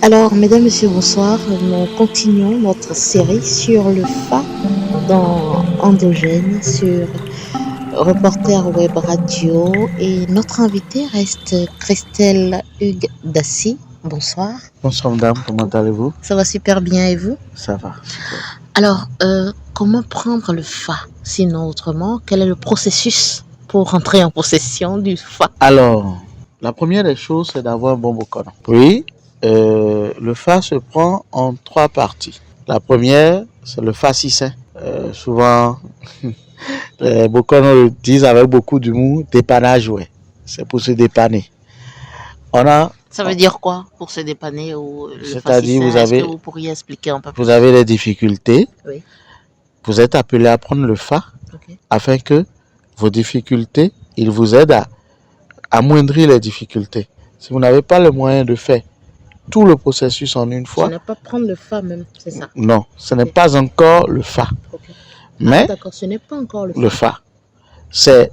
Alors, mesdames, messieurs, bonsoir. Nous continuons notre série sur le FA dans Endogène, sur Reporter Web Radio. Et notre invitée reste Christelle Hugues Dassy. Bonsoir. Bonsoir madame, comment allez-vous? Ça va super bien et vous? Ça va, super. Alors, comment prendre le FA? Sinon, autrement, quel est le processus pour rentrer en possession du FA? Alors, la première des choses, c'est d'avoir un bon bokono. Puis, le FA se prend en 3 parties. La première, c'est le FA 6. Souvent, les bokono le disent avec beaucoup d'humour, dépannage, ouais. C'est pour se dépanner. Ça veut dire quoi pour se dépanner ou le C'est-à-dire, Est-ce que vous pourriez expliquer un peu plus? Vous avez des difficultés. Oui. Vous êtes appelé à prendre le FA Okay. afin que vos difficultés, il vous aide à amoindrir les difficultés. Si vous n'avez pas le moyen de faire tout le processus en une fois. Ce n'est pas prendre le FA même, c'est ça? Non, ce n'est pas encore le FA. Okay. Mais d'accord, ce n'est pas encore le FA. C'est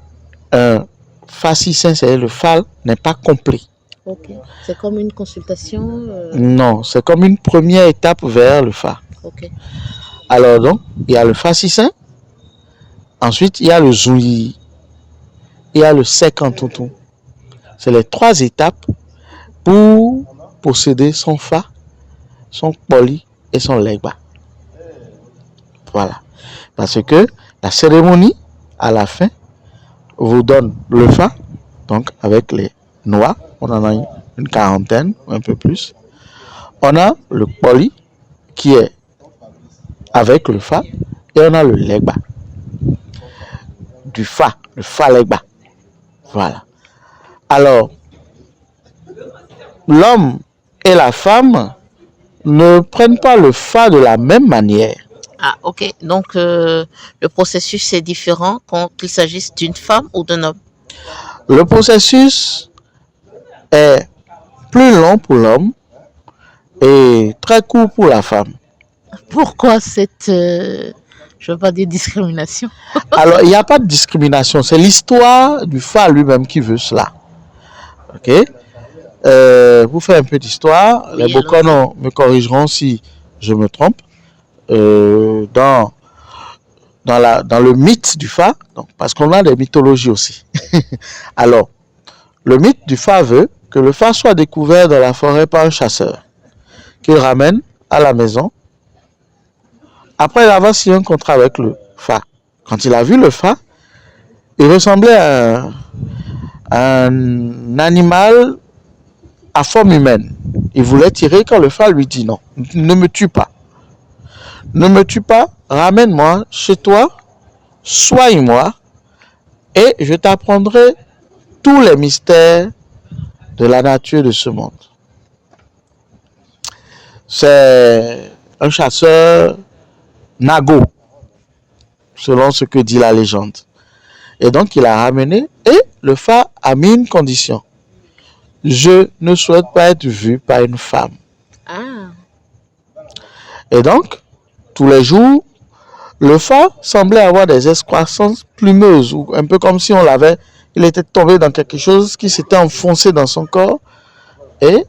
un FA 6, c'est le FA n'est pas complet. Ok. C'est comme une consultation Non, c'est comme une première étape vers le FA. Ok. Alors donc, il y a le FA 6, ensuite il y a le Zouli, il y a le sec en toutou. C'est les 3 étapes pour posséder son FA, son poli et son legba. Voilà. Parce que la cérémonie, à la fin, vous donne le FA, donc avec les noix, on en a une quarantaine, un peu plus. On a le poli, qui est avec le FA, et on a le legba. Du FA, le FA legba. Voilà. Alors, l'homme et la femme ne prennent pas le FA de la même manière. Ah, ok. Donc, le processus est différent quand il s'agisse d'une femme ou d'un homme. Le processus est plus long pour l'homme et très court pour la femme. Pourquoi cette, je ne veux pas dire discrimination? Alors, il n'y a pas de discrimination. C'est l'histoire du FA lui-même qui veut cela. Ok? Vous faites un peu d'histoire. Oui, les Bokono me corrigeront si je me trompe. Dans le mythe du FA, donc, parce qu'on a des mythologies aussi. Alors, le mythe du FA veut que le FA soit découvert dans la forêt par un chasseur, qu'il ramène à la maison, après avoir signé un contrat avec le FA. Quand il a vu le FA, il ressemblait à un animal à forme humaine. Il voulait tirer quand le FA lui dit non, ne me tue pas. Ne me tue pas, ramène-moi chez toi, soigne-moi, et je t'apprendrai tous les mystères de la nature de ce monde. C'est un chasseur Nago, selon ce que dit la légende. Et donc il a ramené, et le FA a mis une condition. Je ne souhaite pas être vu par une femme. Ah. Et donc, tous les jours, le FA semblait avoir des excroissances plumeuses, ou un peu comme si il était tombé dans quelque chose qui s'était enfoncé dans son corps. Et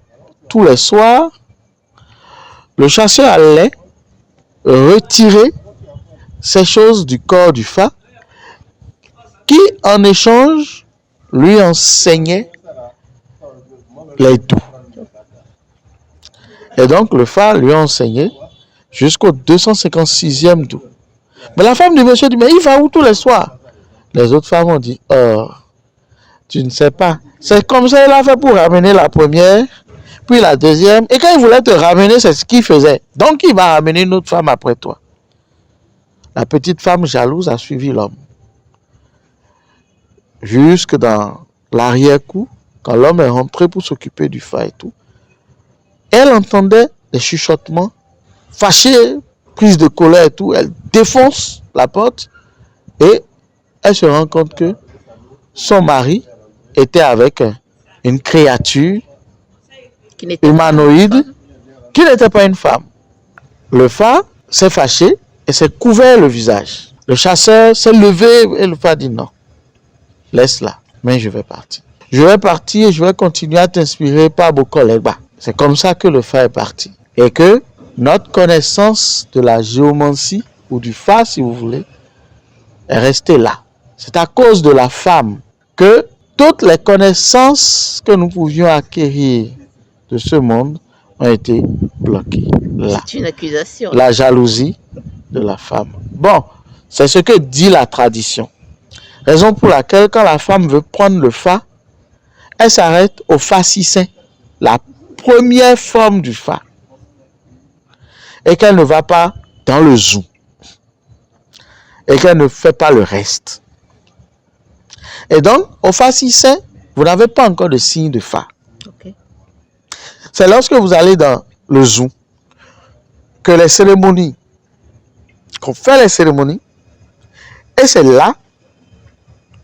tous les soirs, le chasseur allait retirer ces choses du corps du FA, qui en échange lui enseignait les doux. Et donc le FA lui a enseigné jusqu'au 256e doux. Mais la femme du monsieur dit, mais il va où tous les soirs? Les autres femmes ont dit, oh, tu ne sais pas. C'est comme ça qu'il a fait pour ramener la première, puis la deuxième. Et quand il voulait te ramener, c'est ce qu'il faisait. Donc il va ramener une autre femme après toi. La petite femme jalouse a suivi l'homme. Jusque dans l'arrière-cour, quand l'homme est rentré pour s'occuper du FA et tout, elle entendait des chuchotements, fâchée, prise de colère et tout. Elle défonce la porte et elle se rend compte que son mari était avec une créature humanoïde qui n'était pas une femme. Le FA s'est fâché et s'est couvert le visage. Le chasseur s'est levé et le FA dit non, laisse-la, mais je vais partir. Je vais partir et je vais continuer à t'inspirer par Boko Legba. C'est comme ça que le Fa est parti. Et que notre connaissance de la géomancie, ou du Fa si vous voulez, est restée là. C'est à cause de la femme que toutes les connaissances que nous pouvions acquérir de ce monde ont été bloquées là. C'est une accusation. La jalousie de la femme. Bon, c'est ce que dit la tradition. Raison pour laquelle quand la femme veut prendre le Fa, elle s'arrête au Fa si saint, la première forme du Fa. Et qu'elle ne va pas dans le Zou. Et qu'elle ne fait pas le reste. Et donc, au Fa si saint, vous n'avez pas encore de signe de Fa. Okay. C'est lorsque vous allez dans le Zou que les cérémonies, qu'on fait les cérémonies, et c'est là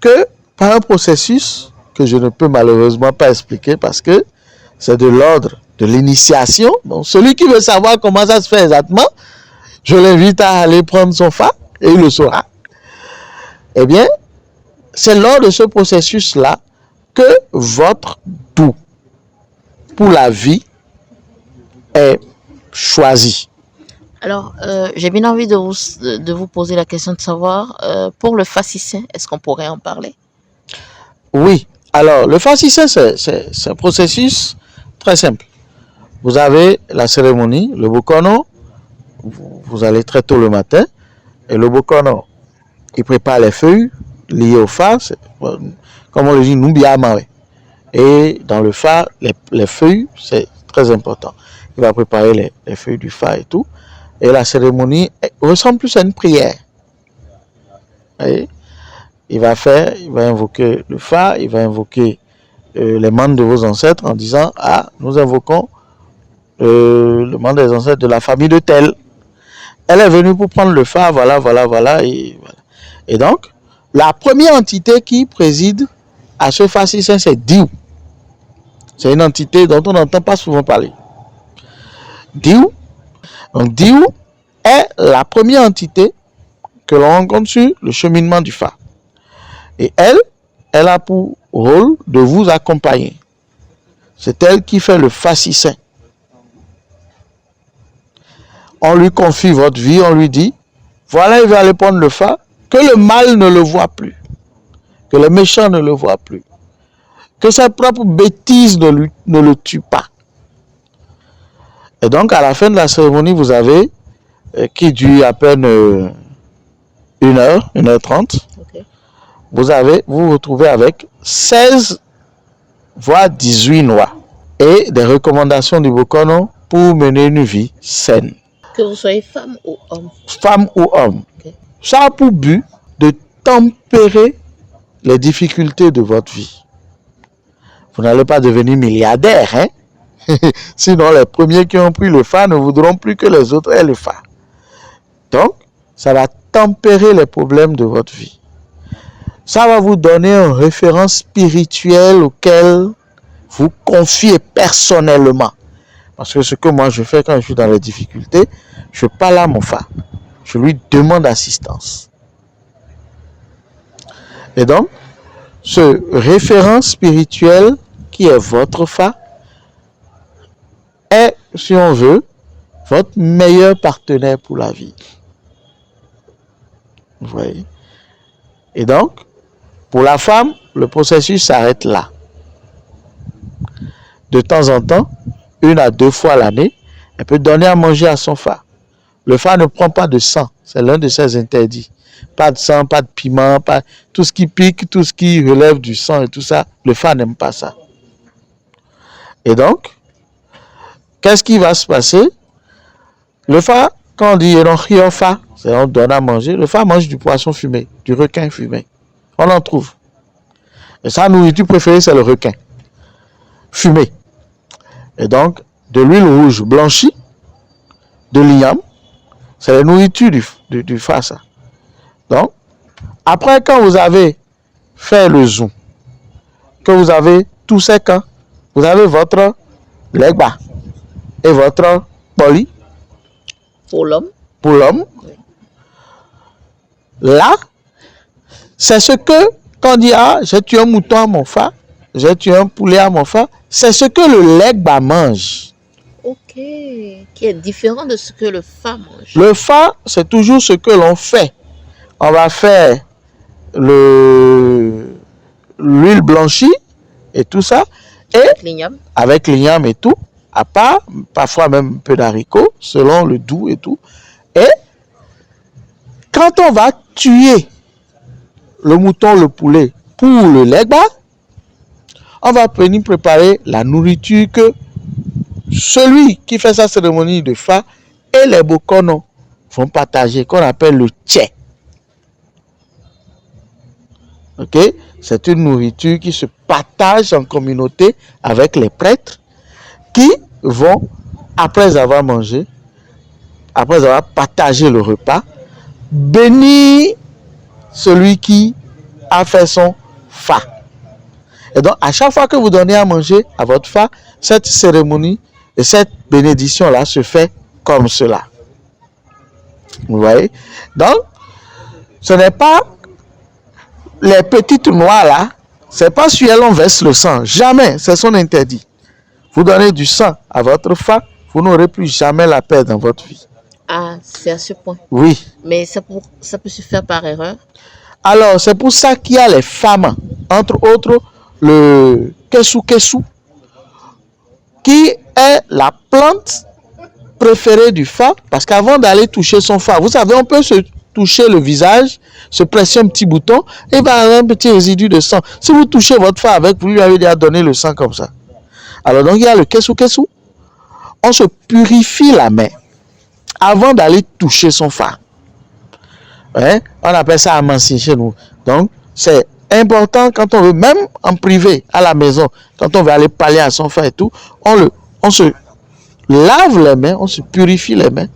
que, par un processus que je ne peux malheureusement pas expliquer parce que c'est de l'ordre de l'initiation. Donc, celui qui veut savoir comment ça se fait exactement, je l'invite à aller prendre son Fa et il le saura. Eh bien, c'est lors de ce processus-là que votre doux pour la vie est choisi. Alors, j'ai bien envie de vous poser la question de savoir, pour le Fa si saint, est-ce qu'on pourrait en parler? Oui. Alors, le Fa si saint, c'est un processus très simple. Vous avez la cérémonie, le Bokono, vous allez très tôt le matin, et le Bokono, il prépare les feuilles liées au Fa, comme on le dit, Numbiama. Et dans le Fa, les feuilles, c'est très important. Il va préparer les feuilles du Fa et tout. Et la cérémonie ressemble plus à une prière. Et il va invoquer le Fa, il va invoquer les membres de vos ancêtres en disant, ah, nous invoquons le membre des ancêtres de la famille de tel. Elle est venue pour prendre le Fa, voilà. Et donc, la première entité qui préside à ce Fa si saint, c'est Diou. C'est une entité dont on n'entend pas souvent parler. Diou. Donc, Diou est la première entité que l'on rencontre sur le cheminement du Fa. Et elle a pour rôle de vous accompagner. C'est elle qui fait le Fa si saint. On lui confie votre vie, on lui dit, voilà, il va aller prendre le Fa, que le mal ne le voit plus, que les méchants ne le voient plus, que ses propres bêtises ne le tuent pas. Et donc, à la fin de la cérémonie, vous avez, qui dure à peine 1h30, okay. Vous vous retrouvez avec 16 voire 18 lois et des recommandations du Bokono pour mener une vie saine. Que vous soyez femme ou homme. Femme ou homme. Okay. Ça a pour but de tempérer les difficultés de votre vie. Vous n'allez pas devenir milliardaire, hein? Sinon, les premiers qui ont pris le Fa ne voudront plus que les autres aient le Fa. Donc, ça va tempérer les problèmes de votre vie. Ça va vous donner un référent spirituel auquel vous confiez personnellement. Parce que ce que moi je fais quand je suis dans les difficultés, je parle à mon Fa. Je lui demande assistance. Et donc, ce référent spirituel qui est votre Fa est, si on veut, votre meilleur partenaire pour la vie. Vous voyez? Et donc, pour la femme, le processus s'arrête là. De temps en temps, 1 à 2 fois l'année, elle peut donner à manger à son Fa. Le Fa ne prend pas de sang, c'est l'un de ses interdits. Pas de sang, pas de piment, pas tout ce qui pique, tout ce qui relève du sang et tout ça, le Fa n'aime pas ça. Et donc, qu'est-ce qui va se passer? Le Fa, quand on dit Enochio Fa, c'est on donne à manger, le Fa mange du poisson fumé, du requin fumé. On en trouve. Et sa nourriture préférée, c'est le requin fumé. Et donc, de l'huile rouge blanchie, de l'igname, c'est la nourriture du Fa, ça. Donc, après, quand vous avez fait le zoom, que vous avez tous ces camps, vous avez votre legba et votre poli. Pour l'homme. Pour l'homme. Oui. Là, c'est ce que, quand on dit, ah, j'ai tué un mouton à mon Fa, j'ai tué un poulet à mon fa, c'est ce que le legba mange. Ok. Qui est différent de ce que le fa mange. Le fa, c'est toujours ce que l'on fait. On va faire l'huile blanchie et tout ça, et L'igname. avec l'igname et tout, à part, parfois même un peu d'haricots, selon le doux et tout. Et quand on va tuer le mouton, le poulet pour le legba, on va venir préparer la nourriture que celui qui fait sa cérémonie de fa et les bokono vont partager, qu'on appelle le tché. Ok? C'est une nourriture qui se partage en communauté avec les prêtres qui vont, après avoir mangé, après avoir partagé le repas, bénir celui qui a fait son fa. Et donc, à chaque fois que vous donnez à manger à votre fa, cette cérémonie et cette bénédiction-là se fait comme cela. Vous voyez? Donc, ce n'est pas les petites noix là, c'est pas sur elles on verse le sang. Jamais, c'est son interdit. Vous donnez du sang à votre fa, vous n'aurez plus jamais la paix dans votre vie. Ah, c'est à ce point. Oui. Mais ça peut se faire par erreur. Alors, c'est pour ça qu'il y a les femmes, entre autres, le kesu, qui est la plante préférée du fa, parce qu'avant d'aller toucher son fa, vous savez, on peut se toucher le visage, se presser un petit bouton, et il va avoir un petit résidu de sang. Si vous touchez votre fa avec, vous lui avez déjà donné le sang comme ça. Alors, donc, il y a le kesu. On se purifie la main avant d'aller toucher son fa. Hein? On appelle ça amansi chez nous. Donc, c'est important quand on veut, même en privé, à la maison, quand on veut aller parler à son fa et tout, on se lave les mains, on se purifie les mains.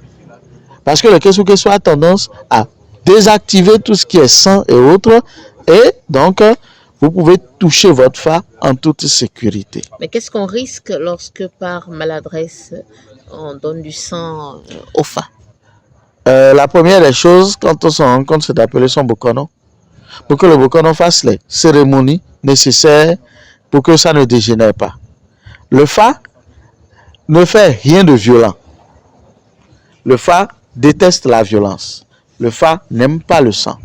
Parce que le kesu a tendance à désactiver tout ce qui est sang et autres. Et donc, vous pouvez toucher votre fa en toute sécurité. Mais qu'est-ce qu'on risque lorsque par maladresse, on donne du sang au fa? La première des choses, quand on se rend compte, c'est d'appeler son bokono. Pour que le bokono fasse les cérémonies nécessaires pour que ça ne dégénère pas. Le fa ne fait rien de violent. Le fa déteste la violence. Le fa n'aime pas le sang.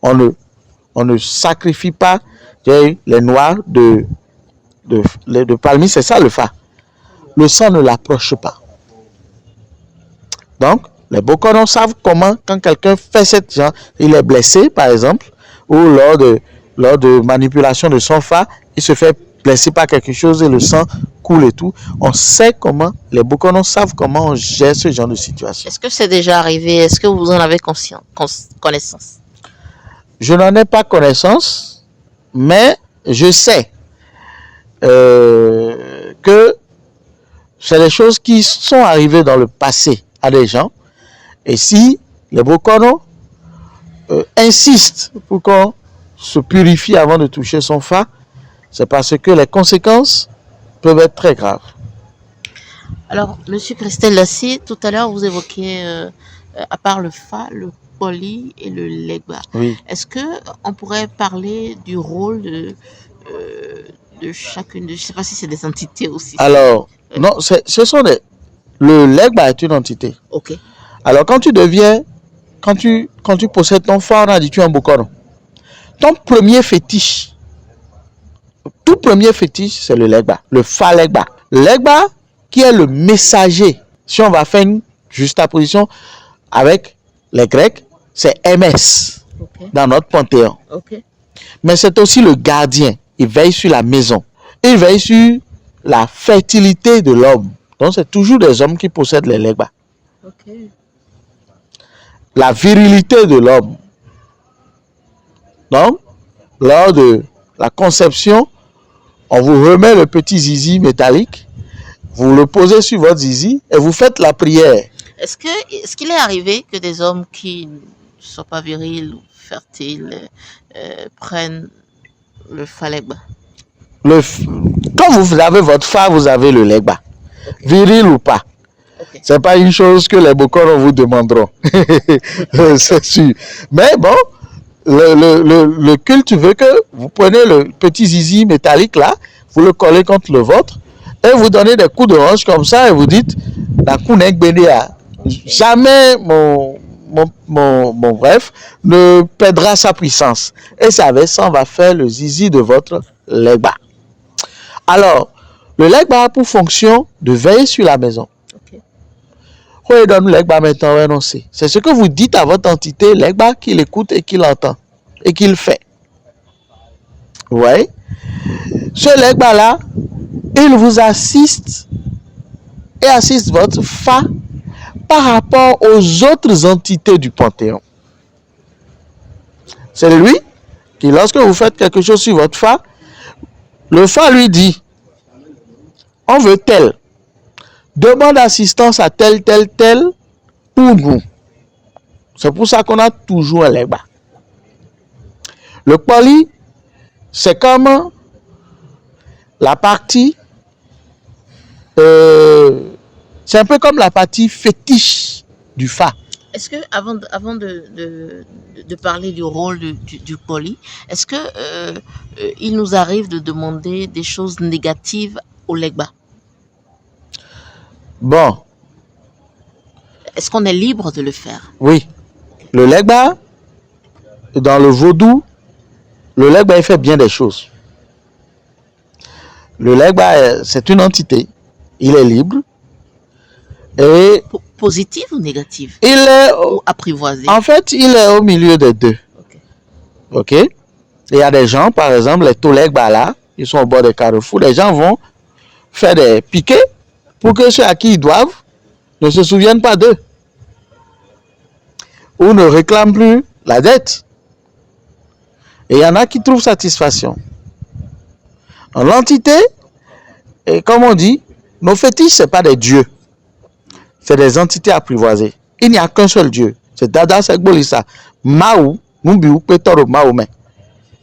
On ne sacrifie pas les noix de palmier, c'est ça le fa. Le sang ne l'approche pas. Donc, les bokonos savent comment, quand quelqu'un fait cette genre, il est blessé par exemple, ou lors de manipulation de son fa, il se fait blesser par quelque chose et le sang coule et tout. On sait comment, les bokonos savent comment on gère ce genre de situation. Est-ce que c'est déjà arrivé? Est-ce que vous en avez connaissance? Je n'en ai pas connaissance, mais je sais que c'est des choses qui sont arrivées dans le passé à des gens. Et si les bokonos insistent pour qu'on se purifie avant de toucher son fa, c'est parce que les conséquences peuvent être très graves. Alors, Monsieur Christelle Lassy, tout à l'heure, vous évoquiez, à part le fa, le poli et le legba. Oui. Est-ce qu'on pourrait parler du rôle de chacune de... Je ne sais pas si c'est des entités aussi. Alors, non, ce sont des... Le legba est une entité. Ok. Alors, quand tu possèdes ton fa, on a dit tu es un bokono. Ton premier fétiche, tout premier fétiche, c'est le legba, le fa legba. Le legba qui est le messager. Si on va faire une juxtaposition avec les Grecs, c'est MS dans notre panthéon. Ok. Mais c'est aussi le gardien. Il veille sur la maison. Il veille sur la fertilité de l'homme. Donc, c'est toujours des hommes qui possèdent les legba. Ok. La virilité de l'homme. Donc, lors de la conception, on vous remet le petit zizi métallique, vous le posez sur votre zizi et vous faites la prière. Est-ce qu'il est arrivé que des hommes qui ne sont pas virils ou fertiles prennent le fa legba? Quand vous avez votre fa, vous avez le legba. Okay. Viril ou pas. Okay. C'est pas une chose que les bokonos vous demanderont. C'est sûr. Mais bon, le culte veut que vous prenez le petit zizi métallique là, vous le collez contre le vôtre et vous donnez des coups de hanche comme ça et vous dites la kounek bénéa. Jamais mon bref ne perdra sa puissance. Et ça va faire le zizi de votre legba. Alors, le legba a pour fonction de veiller sur la maison. C'est ce que vous dites à votre entité, legba, qu'il écoute et qu'il entend et qu'il fait. Vous voyez? Ce legba-là, il vous assiste et assiste votre fa par rapport aux autres entités du Panthéon. C'est lui qui, lorsque vous faites quelque chose sur votre fa, le fa lui dit, on veut tel. Demande assistance à tel pour nous. C'est pour ça qu'on a toujours un legba. Le poli, c'est comme la partie, c'est un peu comme la partie fétiche du fa. Est-ce que, avant de parler du rôle du poli, est-ce que il nous arrive de demander des choses négatives au legba? Bon. Est-ce qu'on est libre de le faire? Oui. Le legba, dans le vaudou, le legba, il fait bien des choses. Le legba, c'est une entité. Il est libre. Et positive ou négative? Il est ou apprivoisé? En fait, il est au milieu des deux. Ok. Il y a des gens, par exemple, les Tolegba là, ils sont au bord des carrefours. Les gens vont faire des piquets pour que ceux à qui ils doivent ne se souviennent pas d'eux. Ou ne réclament plus la dette. Et il y en a qui trouvent satisfaction. L'entité, et comme on dit, nos fétiches, ce n'est pas des dieux. C'est des entités apprivoisées. Il n'y a qu'un seul Dieu. C'est Dada Segbolissa. Maou, Mumbiou, Petoro, Mahomet.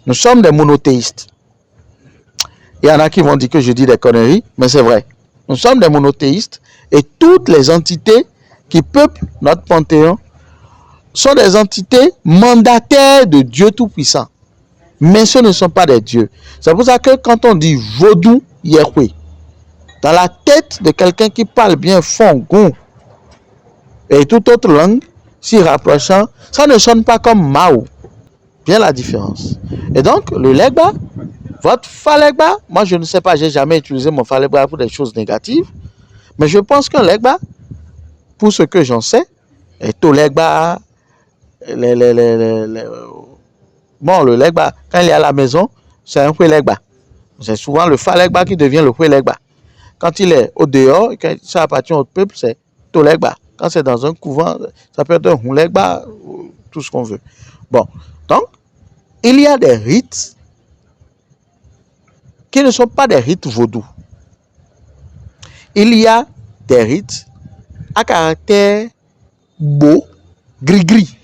Nous sommes des monothéistes. Il y en a qui vont dire que je dis des conneries, mais c'est vrai. Nous sommes des monothéistes et toutes les entités qui peuplent notre panthéon sont des entités mandataires de Dieu Tout-Puissant. Mais ce ne sont pas des dieux. C'est pour ça que quand on dit vaudou Yahweh, dans la tête de quelqu'un qui parle bien Fongon et toute autre langue, s'y rapprochant, ça ne sonne pas comme Mao. Bien la différence. Et donc, le legba, votre falegba, moi je ne sais pas, j'ai jamais utilisé mon falegba pour des choses négatives, mais je pense qu'un legba, pour ce que j'en sais, est au legba, bon, le legba, quand il est à la maison, c'est un legba. C'est souvent le falegba qui devient le legba. Quand il est au dehors, quand ça appartient au peuple, c'est tolegba. Quand c'est dans un couvent, ça peut être un hulegba, tout ce qu'on veut. Bon, donc, il y a des rites qui ne sont pas des rites vaudous. Il y a des rites à caractère beau, gris-gris,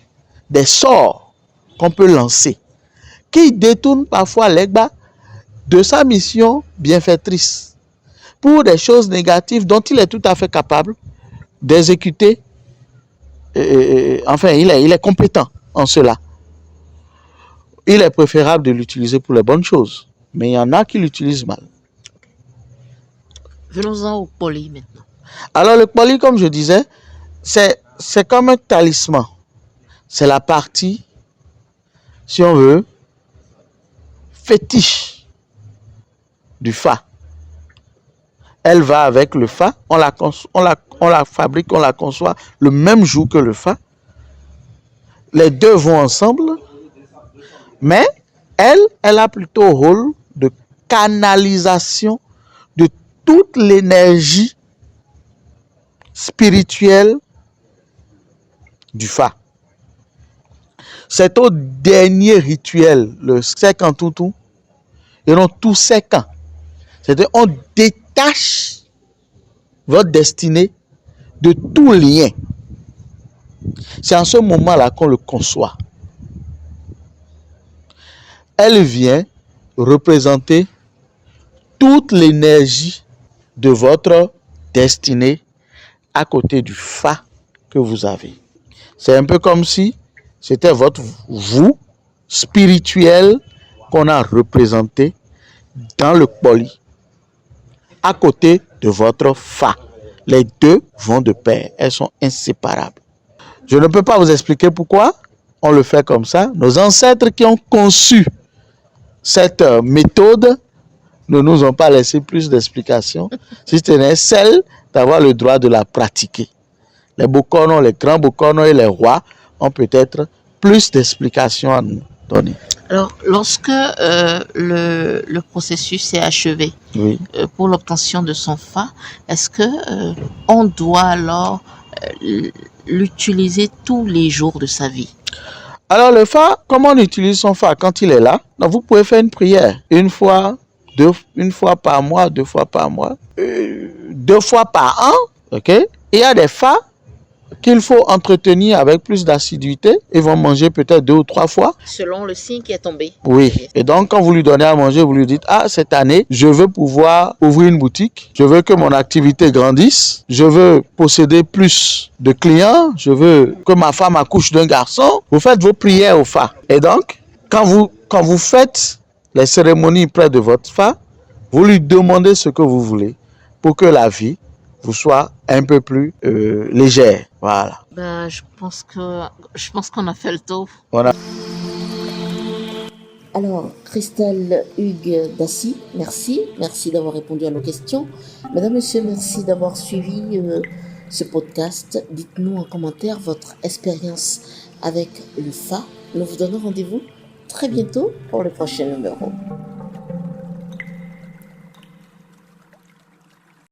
des sorts qu'on peut lancer, qui détournent parfois l'egba de sa mission bienfaitrice pour des choses négatives dont il est tout à fait capable d'exécuter. Enfin, il est compétent en cela. Il est préférable de l'utiliser pour les bonnes choses, mais il y en a qui l'utilisent mal. Venons-en au poli maintenant. Alors le poli, comme je disais, c'est comme un talisman. C'est la partie, si on veut, fétiche du fa. Elle va avec le fa, on la fabrique, on la conçoit le même jour que le fa. Les deux vont ensemble, mais elle a plutôt le rôle de canalisation de toute l'énergie spirituelle du fa. C'est au dernier rituel, le Sekantoutou, et non tout Sekant. C'est-à-dire on détache votre destinée de tout lien. C'est en ce moment-là qu'on le conçoit. Elle vient représenter toute l'énergie de votre destinée à côté du fa que vous avez. C'est un peu comme si c'était votre vous spirituelle qu'on a représentée dans le Kpoli, à côté de votre Fa. Les deux vont de pair, elles sont inséparables. Je ne peux pas vous expliquer pourquoi on le fait comme ça. Nos ancêtres qui ont conçu cette méthode ne nous ont pas laissé plus d'explications, si ce n'est celle d'avoir le droit de la pratiquer. Les Bokono, les grands Bokono et les rois ont peut-être plus d'explications à nous donner. Alors, lorsque le processus est achevé, Oui. Pour l'obtention de son Fa, est-ce que on doit alors l'utiliser tous les jours de sa vie? Alors le Fa, comment on utilise son Fa quand il est là? Donc, vous pouvez faire une prière une fois par mois, 2 fois par mois, 2 fois par an, ok? Et il y a des Fa qu'il faut entretenir avec plus d'assiduité. Ils vont manger peut-être 2 ou 3 fois. Selon le signe qui est tombé. Oui. Et donc, quand vous lui donnez à manger, vous lui dites, ah, cette année, je veux pouvoir ouvrir une boutique. Je veux que mon activité grandisse. Je veux posséder plus de clients. Je veux que ma femme accouche d'un garçon. Vous faites vos prières au Fa. Et donc, quand vous faites les cérémonies près de votre Fa, vous lui demandez ce que vous voulez pour que la vie vous soit un peu plus légère. Voilà. Ben, je pense qu'on a fait le tour. Voilà. Alors, Christelle Hugues Dassy, merci d'avoir répondu à nos questions. Mesdames, Messieurs, merci d'avoir suivi ce podcast. Dites-nous en commentaire votre expérience avec le Fa. Nous vous donnons rendez-vous très bientôt pour le prochain numéro.